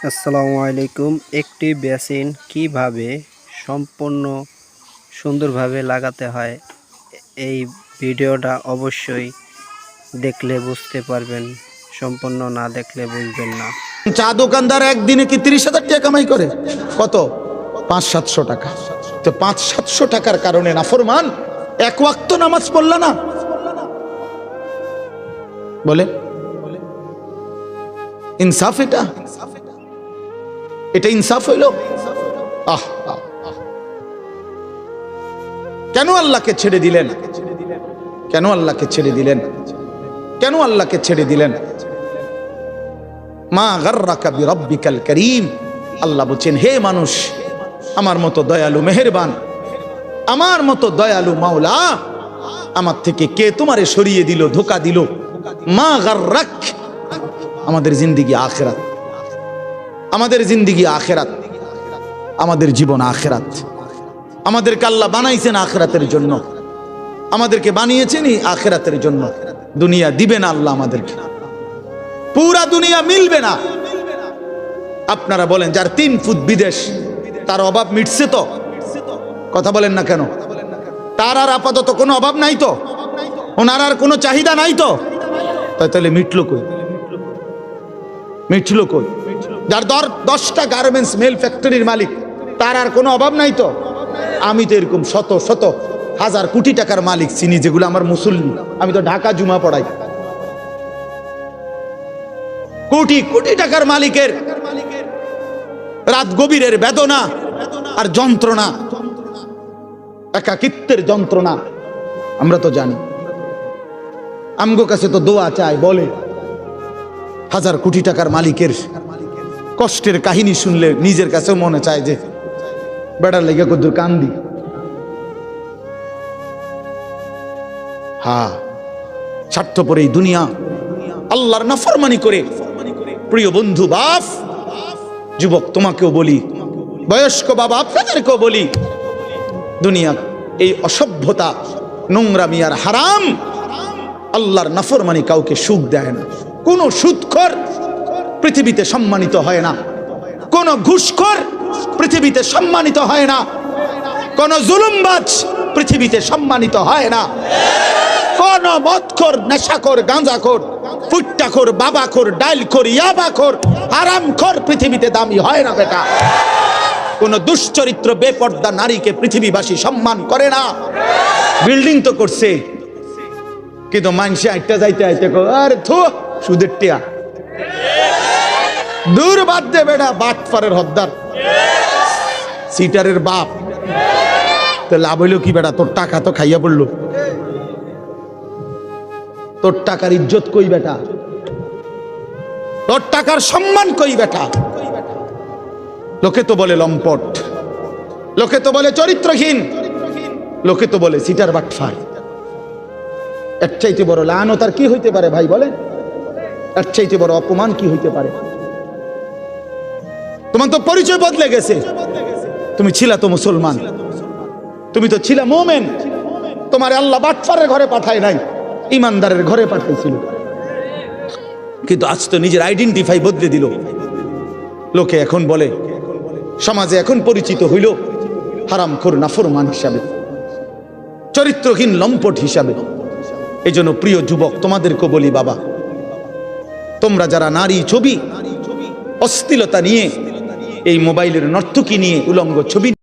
আসসালামু আলাইকুম। একটি বেসিন কিভাবে সম্পূর্ণ সুন্দরভাবে লাগাতে হয় এই ভিডিওটা অবশ্যই দেখলে বুঝতে পারবেন, সম্পূর্ণ না দেখলে বুঝবেন না। চা দোকানদার একদিনে কি 30,000 টাকা কামাই করে? কত? 500-700 টাকা। তো 500-700 টাকার কারণে নাফরমান এক ওয়াক্ত নামাজ পড়ল না, বলে ইনসাফ? এটা ইনসাফ হইল? কেন আল্লাহকে ছেড়ে দিলেন? কেন আল্লাহকে ছেড়ে দিলেন? কেন আল্লাহকে ছেড়ে দিলেন? মা গাররাকা বিরাব্বিকাল কারীম। আল্লাহ বলেন, হে মানুষ, আমার মতো দয়ালু মেহেরবান, আমার মতো দয়ালু মাওলা আমার থেকে কে তোমারে সরিয়ে দিল, ধোঁকা দিল? মা গাররাক। আমাদের জিন্দেগি আখিরাত, আমাদের জিন্দেগি আখিরাত, আমাদের জীবন আখিরাত। আমাদেরকে আল্লাহ বানাইছেন আখিরাতের জন্য, আমাদেরকে বানিয়েছেনই আখিরাতের জন্য। দুনিয়া দিবে না আল্লাহ আমাদেরকে, পুরা দুনিয়া মিলবে না। আপনারা বলেন, যার 3 ফুট বিদেশ, তার অভাব মিটছে তো? কথা বলেন না কেন? তার আর আপাতত কোনো অভাব নাই তো? ওনার আর কোনো চাহিদা নাই তো? তাহলে মিটলো কই? মিটলো কই? যার 10টা গার্মেন্টস মেল ফ্যাক্টরির মালিক, তার আর কোনো অভাব নাই তো? আমি তো এরকম শত শত হাজার কোটি টাকার মালিক চিনি, যেগুলো আমার মুসল্লি। আমি তো ঢাকা জুমা পড়াই। কোটি কোটি টাকার মালিকের রাত গভীরের বেদনা আর যন্ত্রণা, একাকিত্বের যন্ত্রণা আমরা তো জানি। আমগো কাছে তো দোয়া চায়, বলে হাজার কোটি টাকার মালিকের কষ্টের কাহিনী শুনলে নিজের কাছেও মনে চায় যে বেটার লেগে কদ্দুর কান্দি। হ্যাঁ, স্বার্থপর এই দুনিয়া আল্লাহর নাফরমানি করে। প্রিয় বন্ধু, বাপ, যুবক তোমাকেও বলি, বয়স্ক বাবা আপনাদেরকেও বলি, দুনিয়া এই অসভ্যতা, নোংরামি আর হারাম, আল্লাহর নাফরমানি কাউকে সুখ দেয় না। কোন সুদখোর পৃথিবীতে সম্মানিত হয় না, কোন ঘুষখোর পৃথিবীতে সম্মানিত হয় না, কোন জুলুমবাজ পৃথিবীতে সম্মানিত হয় না, কোন মদখোর, নেশাখোর, গাঁজাখোর, ফুট্টাখোর, বাবাখোর, ডাইলখোর, ইয়াবাখোর, হারামখোর পৃথিবীতে দামি হয় না বেটা। কোন দুশ্চরিত্র বেপর্দা নারীকে পৃথিবীবাসী সম্মান করে না। বিল্ডিং তো করছে, কিন্তু মানুষে আইটা যাইতে আইতে আরে থু, সুদের টিয়া, দূর বাদ দে বেটা, বাটপারের হদ্দার, সিটারের বাপ। তো লাভ হইল কি বেটা? তোর টাকা তো খাইয়া পড়লো। তোর টাকার ইজ্জত কই বেটা? তোর টাকার সম্মান কই বেটা? লোকে তো বলে লম্পট, লোকে তো বলে চরিত্রহীন, লোকে তো বলে সিটার বাটফার। এর চাইতে বড় লানত আর কি হইতে পারে ভাই? বলে এর চাইতে বড় অপমান কি হইতে পারে? তোমার তো পরিচয় বদলে গেছে। তুমি ছিলা তো মুসলমান, তুমি তো ছিলা মুমিন। তোমার আল্লাহ বাটফারের ঘরে পাঠায় নাই, ইমানদারের ঘরে পাঠাইছিল। কিন্তু আজ তো নিজের আইডেন্টিফাই বদলে দিল। লোকে এখন বলে, সমাজে এখন পরিচিত হইল হারামখোর, নাফরমান হিসাবে, চরিত্রহীন, লম্পট হিসাবে। এই জন্য প্রিয় যুবক তোমাদেরকে বলি, বাবা, তোমরা যারা নারী ছবি, অশ্লীলতা নিয়ে, এই মোবাইলের নর্তকী নিয়ে উলঙ্গ ছবি